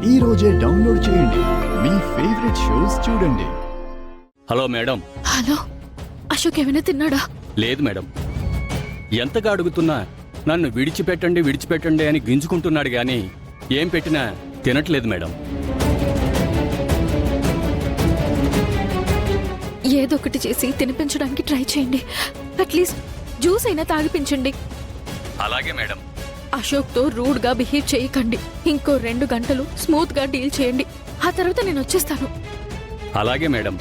ఈ రోజే డౌన్లోడ్ చేయండి. మీ ఫేవరెట్ షోస్ చూడండి. Hello madam. హలో, అశోక్ ఏమైనా తిన్నాడా? లేదు మేడం. ఎంతగా అడుగుతున్నా నన్ను విడిచిపెట్టండి అని గింజుకుంటున్నాడు గాని ఏం పెట్టినా తినట్లేదు మేడం. ఏదో ఒకటి చేసి తినిపించడానికి ట్రై చేయండి. అట్లీస్ట్ జ్యూస్ అయినా తాగిపించండి. అలాగే మేడం. అశోక్తో రూడ్గా బిహేవ్ చేయకండి. ఇంకో 2 గంటలు స్మూత్గా డీల్ చేయండి. ఆ తర్వాత నేను వచ్చేస్తాను. అలాగే మేడం.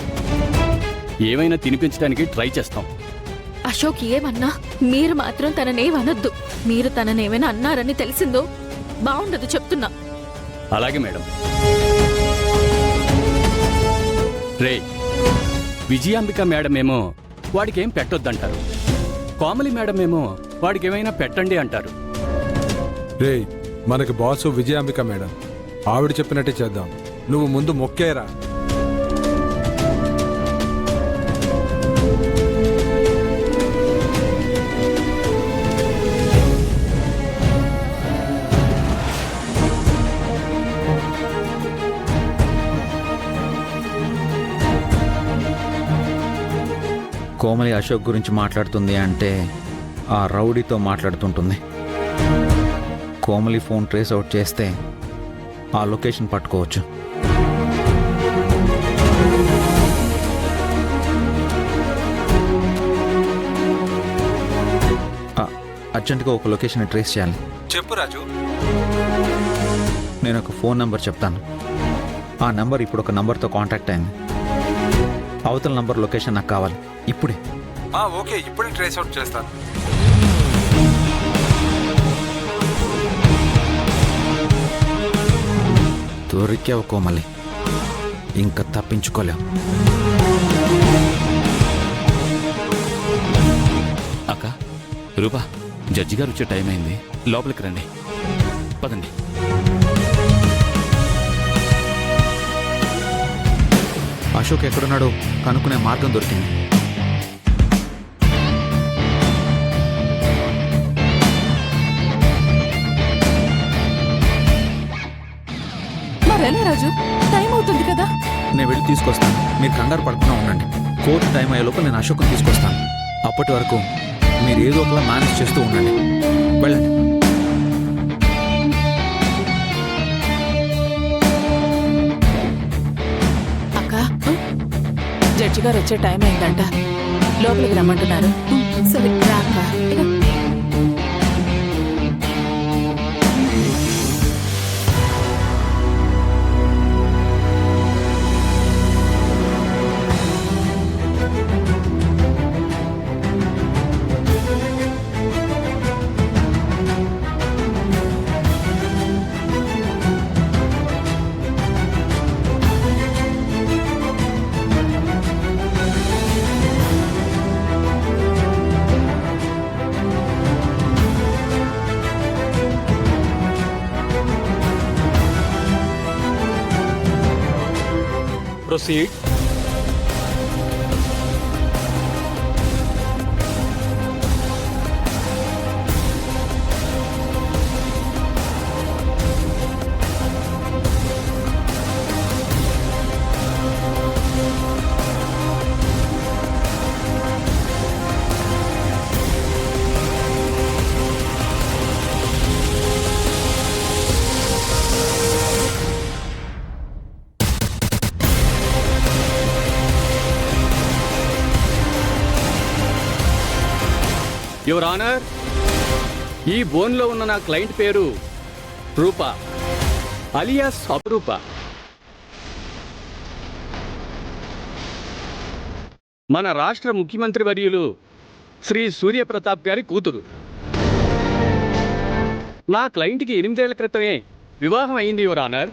ఏమైనా తినిపించడానికి ట్రై చేస్తాం. అశోక్ ఏమన్నా మీరు మాత్రం తననేమనొద్దు. మీరు తననేమైనా అన్నారని తెలిసిందో బాగుండదు, చెప్తున్నా. అలాగే మేడం. రే, విజయాంబిక మేడం ఏమో వాడికేం పెట్టొద్దంటారు. కోమలి మేడం ఏమో వాడికేమైనా పెట్టండి అంటారు. రే, మనకి బాసు విజయాంబిక మేడం. ఆవిడ చెప్పినట్టే చేద్దాం. నువ్వు ముందు మొక్కేరా. కోమలి అశోక్ గురించి మాట్లాడుతుంది అంటే ఆ రౌడీతో మాట్లాడుతుంటుంది. కోమలి ఫోన్ ట్రేస్ అవుట్ చేస్తే ఆ లొకేషన్ పట్టుకోవచ్చు. అర్జెంటుగా ఒక లొకేషన్ ట్రేస్ చేయాలి. చెప్పు రాజు. నేను ఒక ఫోన్ నంబర్ చెప్తాను. ఆ నంబర్ ఇప్పుడు ఒక నంబర్తో కాంటాక్ట్ అయింది. అవతల నంబర్ లొకేషన్ నాకు కావాలి ఇప్పుడే. ఓకే, ఇప్పుడే ట్రేస్ అవుట్ చేస్తాను. దొరికావు కోమలి, ఇంకా తప్పించుకోలేవు. అక్క, రూపా, జడ్జి గారు వచ్చే టైం అయింది. లోపలికి రండి. పదండి. అశోక్ ఎక్కడున్నాడో కనుక్కునే మార్గం దొరికింది. మరెలా రాజు? టైం అవుతుంది కదా. నేను వెళ్ళి తీసుకొస్తాను. మీరు కంగారు పడకుండా ఉండండి. కోర్టు టైం అయ్యే లోపు నేను అశోక్ని తీసుకొస్తాను. అప్పటి వరకు మీరు ఏదో ఒకలా మేనేజ్ చేస్తూ ఉండండి. వెళ్ళండి. జడ్జి గారు వచ్చే టైం అయిందంట. లోపలికి రమ్మంటున్నారు. సరే రాక. Proceed. యువర్ ఆనర్, ఈ బోన్లో ఉన్న నా క్లయింట్ పేరు రూప అలియాస్ అపరూప. మన రాష్ట్ర ముఖ్యమంత్రి వర్యులు శ్రీ సూర్యప్రతాప్ గారి కూతురు. నా క్లయింట్కి 8 ఏళ్ల క్రితమే వివాహం అయింది యువర్ ఆనర్.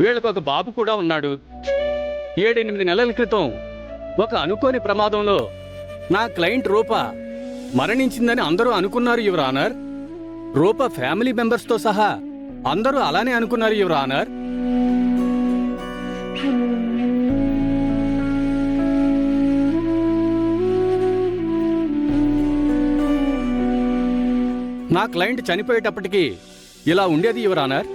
వీళ్ళకు ఒక బాబు కూడా ఉన్నాడు. 7-8 నెలల క్రితం ఒక అనుకోని ప్రమాదంలో నా క్లయింట్ రూప మరణించిందని అందరూ అనుకున్నారు యువర్ ఆనర్. రూప ఫ్యామిలీ మెంబర్స్తో సహా అందరూ అలానే అనుకున్నారు యువర్ ఆనర్. నా క్లయింట్ చనిపోయేటప్పటికి ఇలా ఉండేది యువర్ ఆనర్.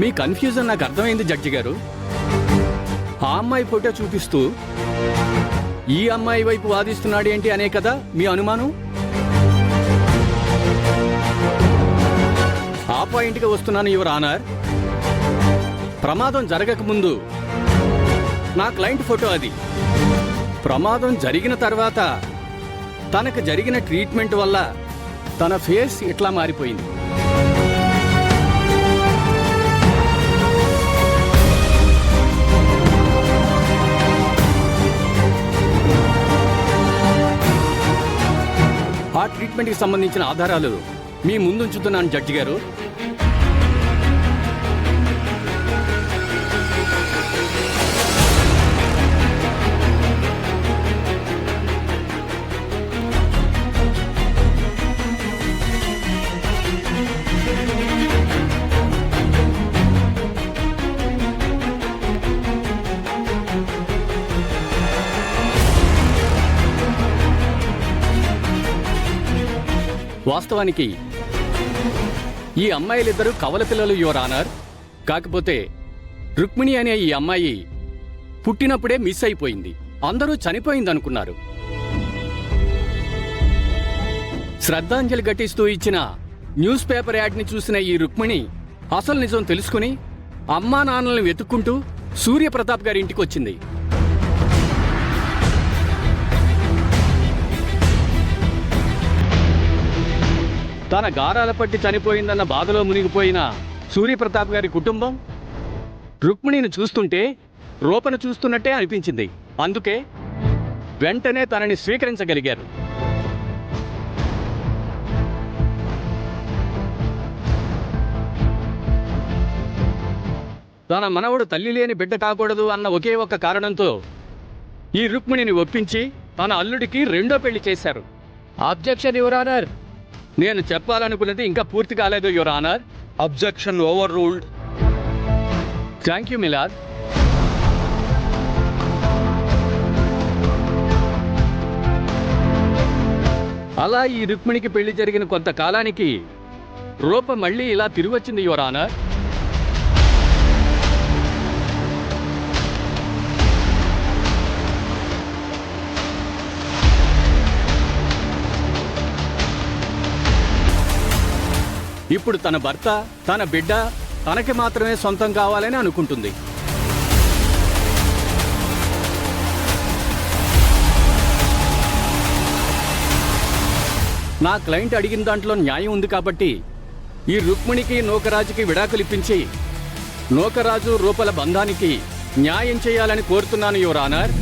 మీ కన్ఫ్యూజన్ నాకు అర్థమైంది జడ్జి గారు. ఆ అమ్మాయి ఫోటో చూపిస్తూ ఈ అమ్మాయి వైపు వాదిస్తున్నాడు ఏంటి అనే కదా మీ అనుమానం. ఆ పాయింట్కి వస్తున్నాను యువర్ ఆనర్. ప్రమాదం జరగక ముందు నా క్లయింట్ ఫోటో అది. ప్రమాదం జరిగిన తర్వాత తనకు జరిగిన ట్రీట్మెంట్ వల్ల తన ఫేస్ ఇట్లా మారిపోయింది. ఆ ట్రీట్మెంట్కి సంబంధించిన ఆధారాలు మీ ముందుంచుతున్నాను జడ్జి గారు. వాస్తవానికి ఈ అమ్మాయిలిద్దరూ కవల పిల్లలు యువర్ ఆనర్. కాకపోతే రుక్మిణి అనే ఈ అమ్మాయి పుట్టినప్పుడే మిస్ అయిపోయింది. అందరూ చనిపోయిందనుకున్నారు. శ్రద్ధాంజలి ఘటిస్తూ ఇచ్చిన న్యూస్ పేపర్ యాడ్ని చూసిన ఈ రుక్మిణి అసలు నిజం తెలుసుకుని అమ్మా నాన్నలను వెతుక్కుంటూ సూర్యప్రతాప్ గారి ఇంటికి వచ్చింది. తన గారాల పట్టి చనిపోయిందన్న బాధలో మునిగిపోయిన సూర్యప్రతాప్ గారి కుటుంబం రుక్మిణిని చూస్తుంటే రూపను చూస్తున్నట్టే అనిపించింది. అందుకే వెంటనే తనని స్వీకరించగలిగారు. తన మనవడు తల్లి లేని బిడ్డ కాకూడదు అన్న ఒకే ఒక్క కారణంతో ఈ రుక్మిణిని ఒప్పించి తన అల్లుడికి రెండో పెళ్లి చేశారు. Objection your honour. నేను చెప్పాలనుకున్నది ఇంకా పూర్తి కాలేదు your honour. Objection over ruled. Thank you Milad. అలా ఈ రుక్మిణికి పెళ్లి జరిగిన కొంతకాలానికి రూప మళ్ళీ ఇలా తిరిగొచ్చింది యువర్ ఆనర్. ఇప్పుడు తన భర్త, తన బిడ్డ తనకి మాత్రమే సొంతం కావాలని అనుకుంటుంది. నా క్లయింట్ అడిగిన దాంట్లో న్యాయం ఉంది కాబట్టి ఈ రుక్మిణికి నూకరాజుకి విడాకులు ఇప్పించి నూకరాజు రూపల బంధానికి న్యాయం చేయాలని కోరుతున్నాను యువర్ ఆనర్.